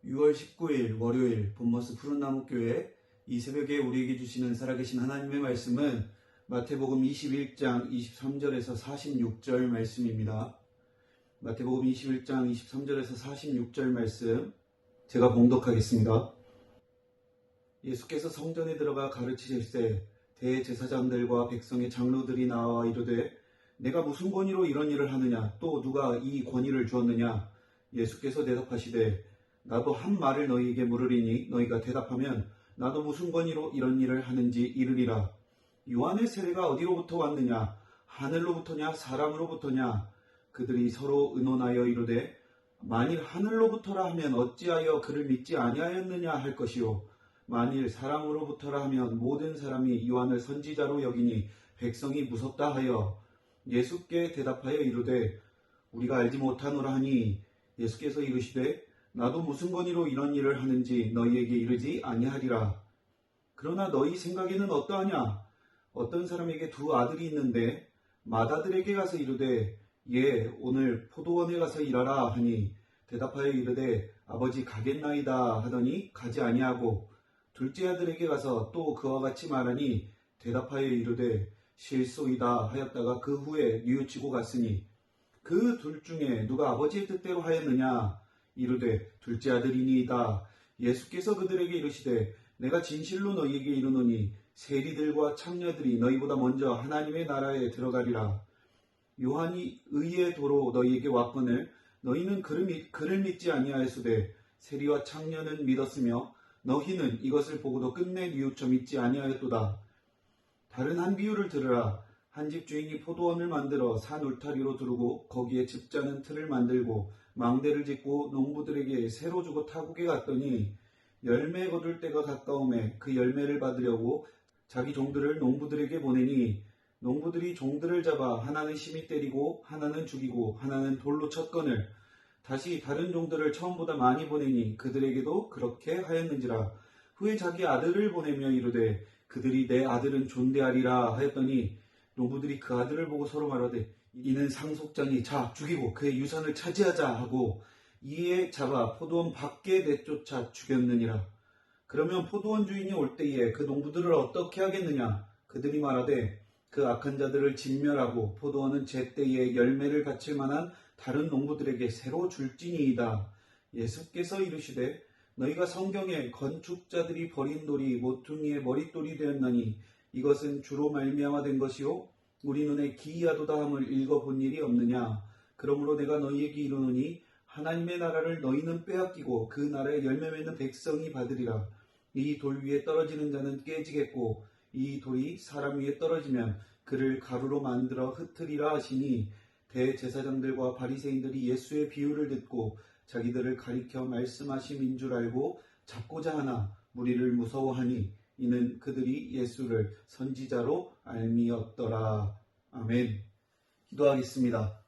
6월 19일 월요일 본머스 푸른나무교회 이 새벽에 우리에게 주시는 살아계신 하나님의 말씀은 마태복음 21장 23절에서 46절 말씀입니다. 마태복음 21장 23절에서 46절 말씀 제가 봉독하겠습니다. 예수께서 성전에 들어가 가르치실세 대제사장들과 백성의 장로들이 나와 이르되 내가 무슨 권위로 이런 일을 하느냐 또 누가 이 권위를 주었느냐. 예수께서 대답하시되 나도 한 말을 너희에게 물으리니 너희가 대답하면 나도 무슨 권위로 이런 일을 하는지 이르리라. 요한의 세례가 어디로부터 왔느냐 하늘로부터냐 사람으로부터냐. 그들이 서로 의논하여 이르되 만일 하늘로부터라 하면 어찌하여 그를 믿지 아니하였느냐 할 것이요 만일 사람으로부터라 하면 모든 사람이 요한을 선지자로 여기니 백성이 무섭다 하여 예수께 대답하여 이르되 우리가 알지 못하노라 하니 예수께서 이르시되 나도 무슨 권위로 이런 일을 하는지 너희에게 이르지 아니하리라. 그러나 너희 생각에는 어떠하냐? 어떤 사람에게 두 아들이 있는데 맏아들에게 가서 이르되 예 오늘 포도원에 가서 일하라 하니 대답하여 이르되 아버지 가겠나이다 하더니 가지 아니하고 둘째 아들에게 가서 또 그와 같이 말하니 대답하여 이르되 실소이다 하였다가 그 후에 뉘우치고 갔으니 그 둘 중에 누가 아버지의 뜻대로 하였느냐? 이르되 둘째 아들이니이다. 예수께서 그들에게 이르시되 내가 진실로 너희에게 이르노니 세리들과 창녀들이 너희보다 먼저 하나님의 나라에 들어가리라. 요한이 의의 도로 너희에게 왔거늘 너희는 그를 믿지 아니하였으되 세리와 창녀는 믿었으며 너희는 이것을 보고도 끝내 뉘우쳐 믿지 아니하였도다. 다른 한 비유를 들으라. 한 집 주인이 포도원을 만들어 산 울타리로 두르고 거기에 즙자는 틀을 만들고 망대를 짓고 농부들에게 새로 주고 타국에 갔더니 열매 거둘 때가 가까우매 그 열매를 받으려고 자기 종들을 농부들에게 보내니 농부들이 종들을 잡아 하나는 심히 때리고 하나는 죽이고 하나는 돌로 쳤거늘 다시 다른 종들을 처음보다 많이 보내니 그들에게도 그렇게 하였는지라. 후에 자기 아들을 보내며 이르되 그들이 내 아들은 존대하리라 하였더니 농부들이 그 아들을 보고 서로 말하되 이는 상속자니 자 죽이고 그의 유산을 차지하자 하고 이에 잡아 포도원 밖에 내쫓아 죽였느니라. 그러면 포도원 주인이 올 때에 그 농부들을 어떻게 하겠느냐? 그들이 말하되 그 악한 자들을 진멸하고 포도원은 제때에 열매를 갖출 만한 다른 농부들에게 새로 줄지니이다. 예수께서 이르시되 너희가 성경에 건축자들이 버린 돌이 모퉁이의 머릿돌이 되었나니 이것은 주로 말미암아 된 것이요 우리 눈에 기이하도다 함을 읽어본 일이 없느냐. 그러므로 내가 너희에게 이르노니 하나님의 나라를 너희는 빼앗기고 그 나라의 열매 맺는 백성이 받으리라. 이 돌 위에 떨어지는 자는 깨지겠고 이 돌이 사람 위에 떨어지면 그를 가루로 만들어 흩으리라 하시니 대제사장들과 바리새인들이 예수의 비유를 듣고 자기들을 가리켜 말씀하심인 줄 알고 잡고자 하나 무리를 무서워하니 이는 그들이 예수를 선지자로 알미었더라. 아멘. 기도하겠습니다.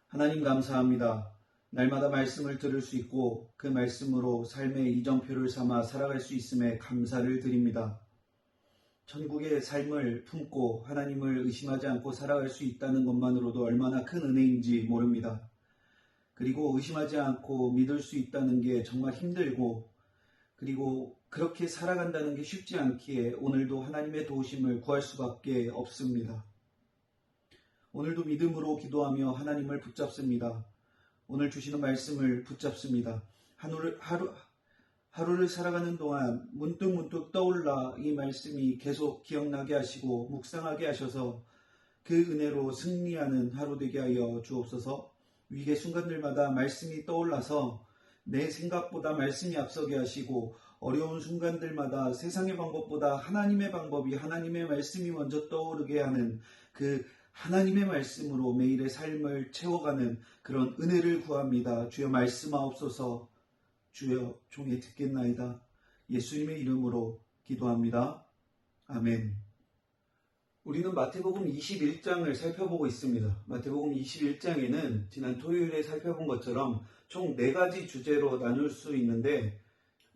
하나님 감사합니다. 날마다 말씀을 들을 수 있고 그 말씀으로 삶의 이정표를 삼아 살아갈 수 있음에 감사를 드립니다. 천국의 삶을 품고 하나님을 의심하지 않고 살아갈 수 있다는 것만으로도 얼마나 큰 은혜인지 모릅니다. 그리고 의심하지 않고 믿을 수 있다는 게 정말 힘들고 그리고 그렇게 살아간다는 게 쉽지 않기에 오늘도 하나님의 도우심을 구할 수밖에 없습니다. 오늘도 믿음으로 기도하며 하나님을 붙잡습니다. 오늘 주시는 말씀을 붙잡습니다. 하루를 살아가는 동안 문득문득 떠올라 이 말씀이 계속 기억나게 하시고 묵상하게 하셔서 그 은혜로 승리하는 하루 되게 하여 주옵소서. 위기의 순간들마다 말씀이 떠올라서 내 생각보다 말씀이 앞서게 하시고 어려운 순간들마다 세상의 방법보다 하나님의 방법이 하나님의 말씀이 먼저 떠오르게 하는 그 하나님의 말씀으로 매일의 삶을 채워가는 그런 은혜를 구합니다. 주여 말씀하옵소서. 주여 종이 듣겠나이다. 예수님의 이름으로 기도합니다. 아멘. 우리는 마태복음 21장을 살펴보고 있습니다. 마태복음 21장에는 지난 토요일에 살펴본 것처럼 총 4가지 주제로 나눌 수 있는데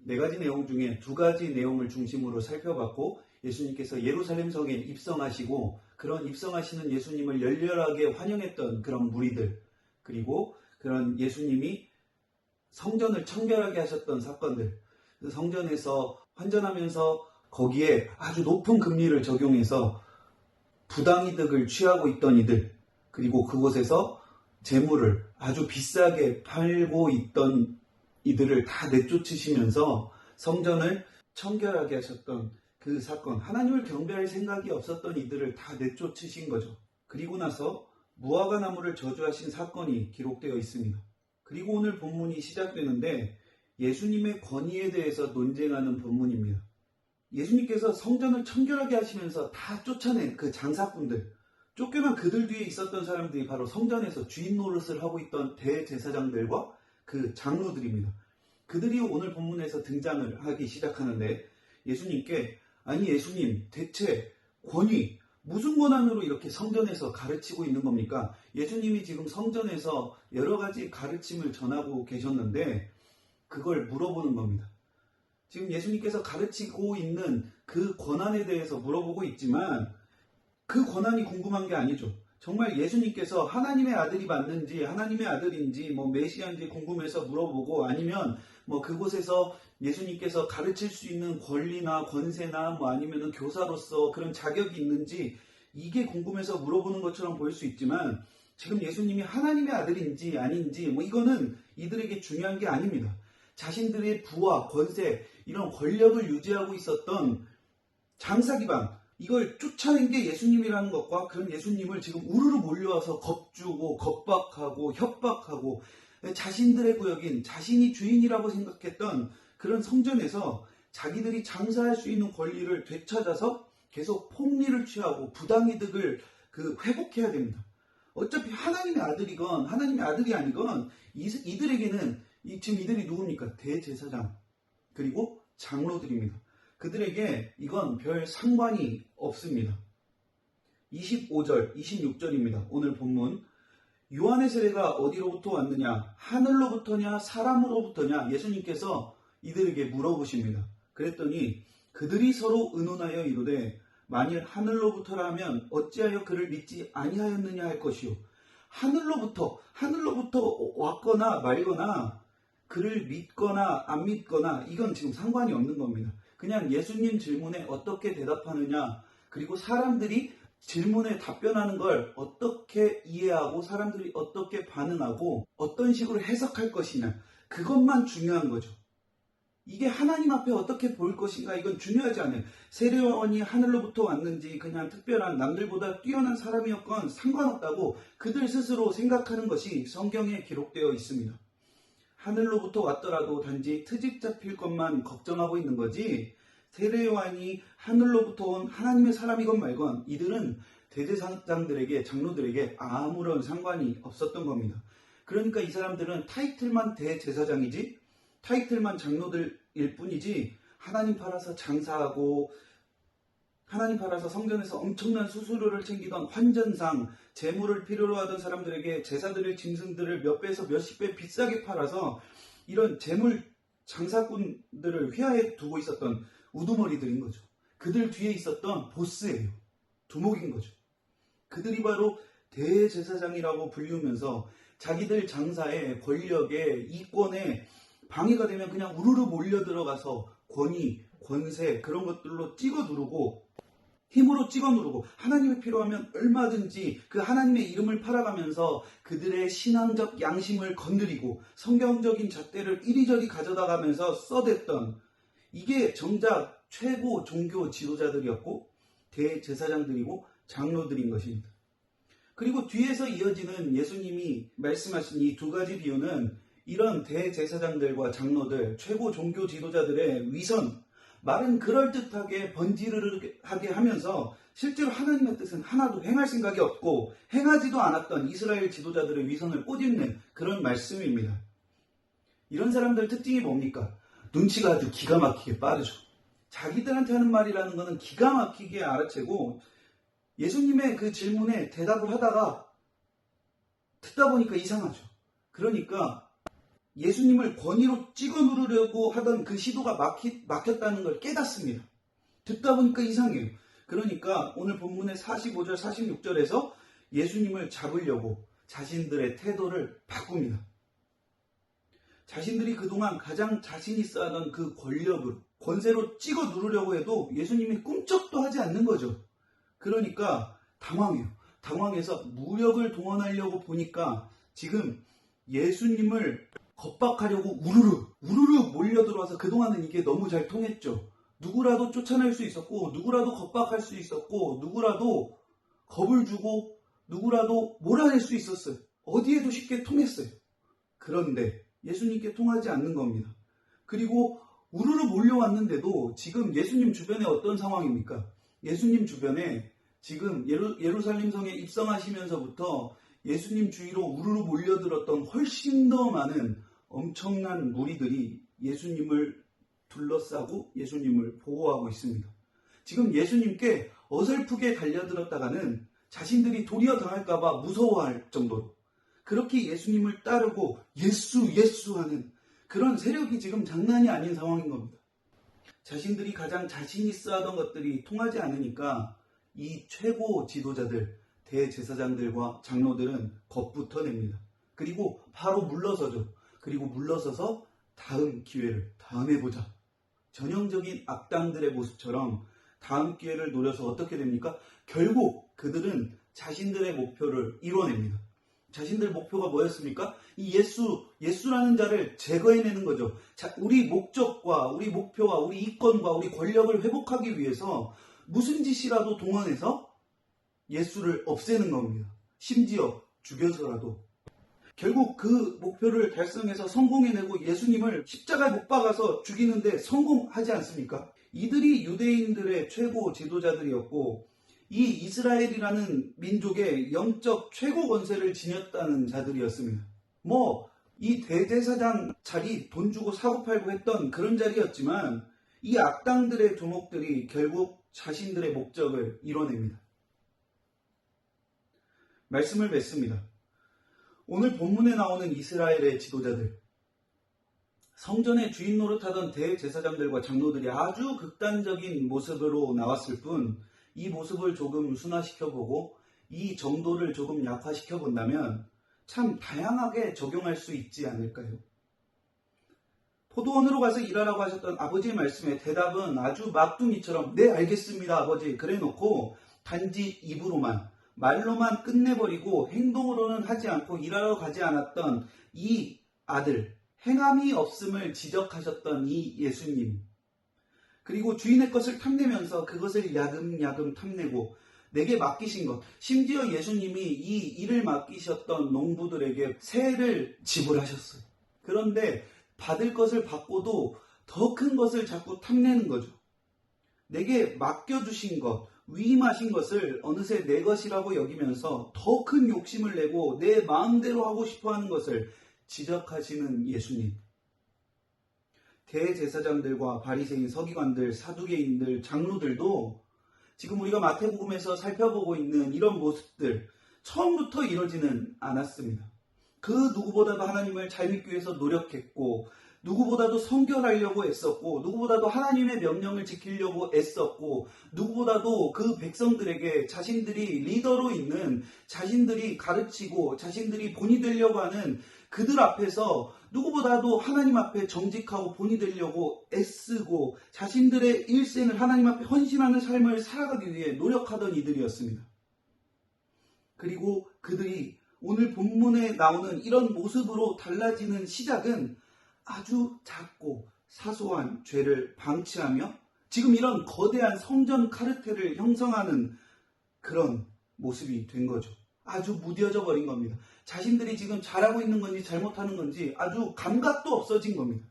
4가지 내용 중에 2가지 내용을 중심으로 살펴봤고 예수님께서 예루살렘 성에 입성하시고 그런 입성하시는 예수님을 열렬하게 환영했던 그런 무리들 그리고 그런 예수님이 성전을 청결하게 하셨던 사건들, 성전에서 환전하면서 거기에 아주 높은 금리를 적용해서 부당이득을 취하고 있던 이들, 그리고 그곳에서 재물을 아주 비싸게 팔고 있던 이들을 다 내쫓으시면서 성전을 청결하게 하셨던 그 사건, 하나님을 경배할 생각이 없었던 이들을 다 내쫓으신 거죠. 그리고 나서 무화과 나무를 저주하신 사건이 기록되어 있습니다. 그리고 오늘 본문이 시작되는데 예수님의 권위에 대해서 논쟁하는 본문입니다. 예수님께서 성전을 청결하게 하시면서 다 쫓아낸 그 장사꾼들, 쫓겨난 그들 뒤에 있었던 사람들이 바로 성전에서 주인 노릇을 하고 있던 대제사장들과 그 장로들입니다. 그들이 오늘 본문에서 등장을 하기 시작하는데 예수님께, 아니 예수님, 대체 권위, 무슨 권한으로 이렇게 성전에서 가르치고 있는 겁니까? 예수님이 지금 성전에서 여러 가지 가르침을 전하고 계셨는데 그걸 물어보는 겁니다. 지금 예수님께서 가르치고 있는 그 권한에 대해서 물어보고 있지만 그 권한이 궁금한 게 아니죠. 정말 예수님께서 하나님의 아들이 맞는지, 하나님의 아들인지, 메시아인지 궁금해서 물어보고, 아니면 그곳에서 예수님께서 가르칠 수 있는 권리나 권세나 아니면 교사로서 그런 자격이 있는지, 이게 궁금해서 물어보는 것처럼 보일 수 있지만 지금 예수님이 하나님의 아들인지 아닌지 이거는 이들에게 중요한 게 아닙니다. 자신들의 부와 권세, 이런 권력을 유지하고 있었던 장사 기반, 이걸 쫓아낸 게 예수님이라는 것과 그런 예수님을 지금 우르르 몰려와서 겁주고 겁박하고 협박하고 자신들의 구역인, 자신이 주인이라고 생각했던 그런 성전에서 자기들이 장사할 수 있는 권리를 되찾아서 계속 폭리를 취하고 부당이득을 회복해야 됩니다. 어차피 하나님의 아들이건 하나님의 아들이 아니건 이들에게는 지금 이들이 누굽니까? 대제사장 그리고 장로들입니다. 그들에게 이건 별 상관이 없습니다. 25절, 26절입니다. 오늘 본문. 요한의 세례가 어디로부터 왔느냐? 하늘로부터냐? 사람으로부터냐? 예수님께서 이들에게 물어보십니다. 그랬더니 그들이 서로 의논하여 이르되 만일 하늘로부터라면 어찌하여 그를 믿지 아니하였느냐 할 것이요. 하늘로부터 왔거나 말거나 그를 믿거나 안 믿거나 이건 지금 상관이 없는 겁니다. 그냥 예수님 질문에 어떻게 대답하느냐, 그리고 사람들이 질문에 답변하는 걸 어떻게 이해하고 사람들이 어떻게 반응하고 어떤 식으로 해석할 것이냐, 그것만 중요한 거죠. 이게 하나님 앞에 어떻게 보일 것인가, 이건 중요하지 않아요. 세례요한이 하늘로부터 왔는지 그냥 특별한 남들보다 뛰어난 사람이었건 상관없다고 그들 스스로 생각하는 것이 성경에 기록되어 있습니다. 하늘로부터 왔더라도 단지 트집 잡힐 것만 걱정하고 있는 거지, 세례요한이 하늘로부터 온 하나님의 사람이건 말건 이들은 대제사장들에게, 장로들에게 아무런 상관이 없었던 겁니다. 그러니까 이 사람들은 타이틀만 대제사장이지, 타이틀만 장로들일 뿐이지, 하나님 팔아서 장사하고 하나님 팔아서 성전에서 엄청난 수수료를 챙기던 환전상, 재물을 필요로 하던 사람들에게 제사드릴 짐승들을 몇 배에서 몇십 배 비싸게 팔아서 이런 재물 장사꾼들을 휘하에 두고 있었던 우두머리들인 거죠. 그들 뒤에 있었던 보스예요. 두목인 거죠. 그들이 바로 대제사장이라고 불리우면서 자기들 장사에, 권력에, 이권에 방해가 되면 그냥 우르르 몰려들어가서 권위, 권세 그런 것들로 찍어 누르고, 힘으로 찍어 누르고, 하나님이 필요하면 얼마든지 그 하나님의 이름을 팔아가면서 그들의 신앙적 양심을 건드리고 성경적인 잣대를 이리저리 가져다가면서 써댔던, 이게 정작 최고 종교 지도자들이었고 대제사장들이고 장로들인 것입니다. 그리고 뒤에서 이어지는 예수님이 말씀하신 이 두 가지 비유는 이런 대제사장들과 장로들, 최고 종교 지도자들의 위선, 말은 그럴듯하게 번지르르하게 하면서 실제로 하나님의 뜻은 하나도 행할 생각이 없고 행하지도 않았던 이스라엘 지도자들의 위선을 꼬집는 그런 말씀입니다. 이런 사람들 특징이 뭡니까? 눈치가 아주 기가 막히게 빠르죠. 자기들한테 하는 말이라는 것은 기가 막히게 알아채고, 예수님의 그 질문에 대답을 하다가 듣다 보니까 이상하죠. 그러니까 예수님을 권위로 찍어 누르려고 하던 그 시도가 막혔다는 걸 깨닫습니다. 듣다 보니까 이상해요. 그러니까 오늘 본문의 45절, 46절에서 예수님을 잡으려고 자신들의 태도를 바꿉니다. 자신들이 그동안 가장 자신 있어 하던 그 권력으로, 권세로 찍어 누르려고 해도 예수님이 꿈쩍도 하지 않는 거죠. 그러니까 당황해요. 당황해서 무력을 동원하려고 보니까 지금 예수님을 겁박하려고 우르르 몰려들어와서 그동안은 이게 너무 잘 통했죠. 누구라도 쫓아낼 수 있었고, 누구라도 겁박할 수 있었고, 누구라도 겁을 주고, 누구라도 몰아낼 수 있었어요. 어디에도 쉽게 통했어요. 그런데 예수님께 통하지 않는 겁니다. 그리고 우르르 몰려왔는데도 지금 예수님 주변에 어떤 상황입니까? 예수님 주변에 지금 예루살렘 성에 입성하시면서부터 예수님 주위로 우르르 몰려들었던 훨씬 더 많은 엄청난 무리들이 예수님을 둘러싸고 예수님을 보호하고 있습니다. 지금 예수님께 어설프게 달려들었다가는 자신들이 도리어 당할까봐 무서워할 정도로 그렇게 예수님을 따르고 예수 하는 그런 세력이 지금 장난이 아닌 상황인 겁니다. 자신들이 가장 자신 있어 하던 것들이 통하지 않으니까 이 최고 지도자들, 대제사장들과 장로들은 겁부터 냅니다. 그리고 바로 물러서죠. 그리고 물러서서 다음 기회를 다음에 보자. 전형적인 악당들의 모습처럼 다음 기회를 노려서 어떻게 됩니까? 결국 그들은 자신들의 목표를 이뤄냅니다. 자신들 목표가 뭐였습니까? 이 예수라는 자를 제거해내는 거죠. 우리 목적과 우리 목표와 우리 이권과 우리 권력을 회복하기 위해서 무슨 짓이라도 동원해서 예수를 없애는 겁니다. 심지어 죽여서라도. 결국 그 목표를 달성해서 성공해내고 예수님을 십자가에 못 박아서 죽이는데 성공하지 않습니까? 이들이 유대인들의 최고 지도자들이었고 이 이스라엘이라는 민족의 영적 최고 권세를 지녔다는 자들이었습니다. 이 대제사장 자리 돈 주고 사고팔고 했던 그런 자리였지만 이 악당들의 두목들이 결국 자신들의 목적을 이뤄냅니다. 말씀을 맺습니다. 오늘 본문에 나오는 이스라엘의 지도자들, 성전의 주인 노릇하던 대제사장들과 장로들이 아주 극단적인 모습으로 나왔을 뿐 이 모습을 조금 순화시켜보고 이 정도를 조금 약화시켜본다면 참 다양하게 적용할 수 있지 않을까요? 포도원으로 가서 일하라고 하셨던 아버지의 말씀에 대답은 아주 막둥이처럼 네 알겠습니다 아버지 그래놓고 단지 입으로만 말로만 끝내버리고 행동으로는 하지 않고 일하러 가지 않았던 이 아들, 행함이 없음을 지적하셨던 이 예수님, 그리고 주인의 것을 탐내면서 그것을 야금야금 탐내고 내게 맡기신 것, 심지어 예수님이 이 일을 맡기셨던 농부들에게 세를 지불하셨어요. 그런데 받을 것을 받고도 더 큰 것을 자꾸 탐내는 거죠. 내게 맡겨주신 것, 위임하신 것을 어느새 내 것이라고 여기면서 더 큰 욕심을 내고 내 마음대로 하고 싶어하는 것을 지적하시는 예수님. 대제사장들과 바리새인, 서기관들, 사두개인들, 장로들도 지금 우리가 마태복음에서 살펴보고 있는 이런 모습들 처음부터 이러지는 않았습니다. 그 누구보다도 하나님을 잘 믿기 위해서 노력했고 누구보다도 성결하려고 애썼고 누구보다도 하나님의 명령을 지키려고 애썼고 누구보다도 그 백성들에게 자신들이 리더로 있는, 자신들이 가르치고 자신들이 본이 되려고 하는 그들 앞에서 누구보다도 하나님 앞에 정직하고 본이 되려고 애쓰고 자신들의 일생을 하나님 앞에 헌신하는 삶을 살아가기 위해 노력하던 이들이었습니다. 그리고 그들이 오늘 본문에 나오는 이런 모습으로 달라지는 시작은 아주 작고 사소한 죄를 방치하며 지금 이런 거대한 성전 카르텔을 형성하는 그런 모습이 된 거죠. 아주 무뎌져 버린 겁니다. 자신들이 지금 잘하고 있는 건지 잘못하는 건지 아주 감각도 없어진 겁니다.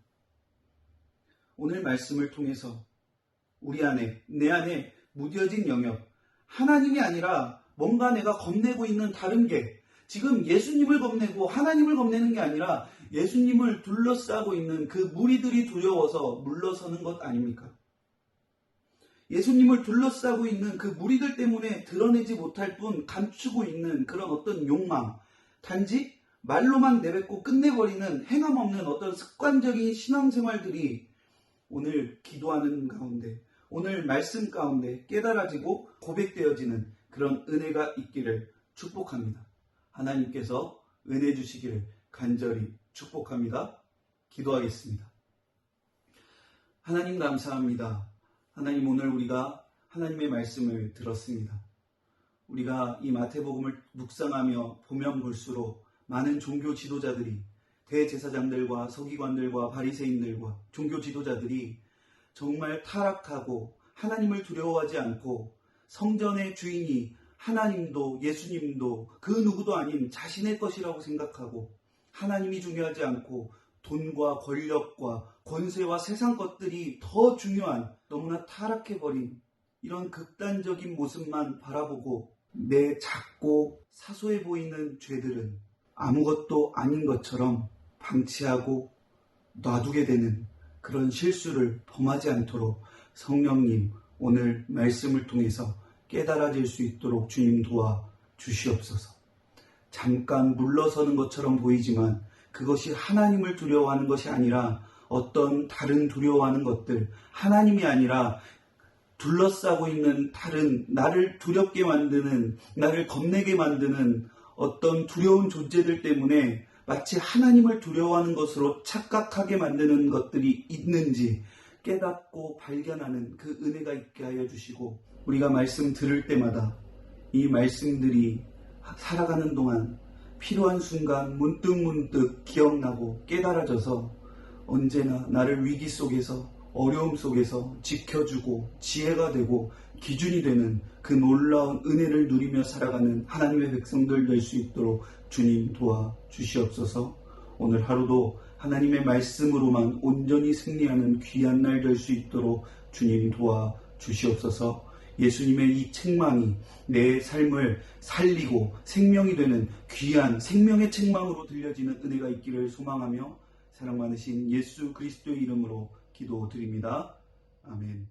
오늘 말씀을 통해서 우리 안에, 내 안에 무뎌진 영역, 하나님이 아니라 뭔가 내가 겁내고 있는 다른 게, 지금 예수님을 겁내고 하나님을 겁내는 게 아니라 예수님을 둘러싸고 있는 그 무리들이 두려워서 물러서는 것 아닙니까? 예수님을 둘러싸고 있는 그 무리들 때문에 드러내지 못할 뿐 감추고 있는 그런 어떤 욕망, 단지 말로만 내뱉고 끝내버리는 행함 없는 어떤 습관적인 신앙생활들이 오늘 기도하는 가운데, 오늘 말씀 가운데 깨달아지고 고백되어지는 그런 은혜가 있기를 축복합니다. 하나님께서 은혜 주시기를 간절히 축복합니다. 기도하겠습니다. 하나님 감사합니다. 하나님, 오늘 우리가 하나님의 말씀을 들었습니다. 우리가 이 마태복음을 묵상하며 보면 볼수록 많은 종교 지도자들이, 대제사장들과 서기관들과 바리새인들과 종교 지도자들이 정말 타락하고 하나님을 두려워하지 않고 성전의 주인이 하나님도 예수님도 그 누구도 아닌 자신의 것이라고 생각하고 하나님이 중요하지 않고 돈과 권력과 권세와 세상 것들이 더 중요한, 너무나 타락해버린 이런 극단적인 모습만 바라보고 내 작고 사소해 보이는 죄들은 아무것도 아닌 것처럼 방치하고 놔두게 되는 그런 실수를 범하지 않도록 성령님, 오늘 말씀을 통해서 깨달아질 수 있도록 주님 도와 주시옵소서. 잠깐 물러서는 것처럼 보이지만 그것이 하나님을 두려워하는 것이 아니라 어떤 다른 두려워하는 것들, 하나님이 아니라 둘러싸고 있는 다른 나를 두렵게 만드는, 나를 겁내게 만드는 어떤 두려운 존재들 때문에 마치 하나님을 두려워하는 것으로 착각하게 만드는 것들이 있는지 깨닫고 발견하는 그 은혜가 있게 하여 주시고, 우리가 말씀 들을 때마다 이 말씀들이 살아가는 동안 필요한 순간 문득문득 기억나고 깨달아져서 언제나 나를 위기 속에서, 어려움 속에서 지켜주고 지혜가 되고 기준이 되는 그 놀라운 은혜를 누리며 살아가는 하나님의 백성들 될 수 있도록 주님 도와 주시옵소서. 오늘 하루도 하나님의 말씀으로만 온전히 승리하는 귀한 날 될 수 있도록 주님 도와 주시옵소서. 예수님의 이 책망이 내 삶을 살리고 생명이 되는 귀한 생명의 책망으로 들려지는 은혜가 있기를 소망하며 사랑 많으신 예수 그리스도의 이름으로 기도드립니다. 아멘.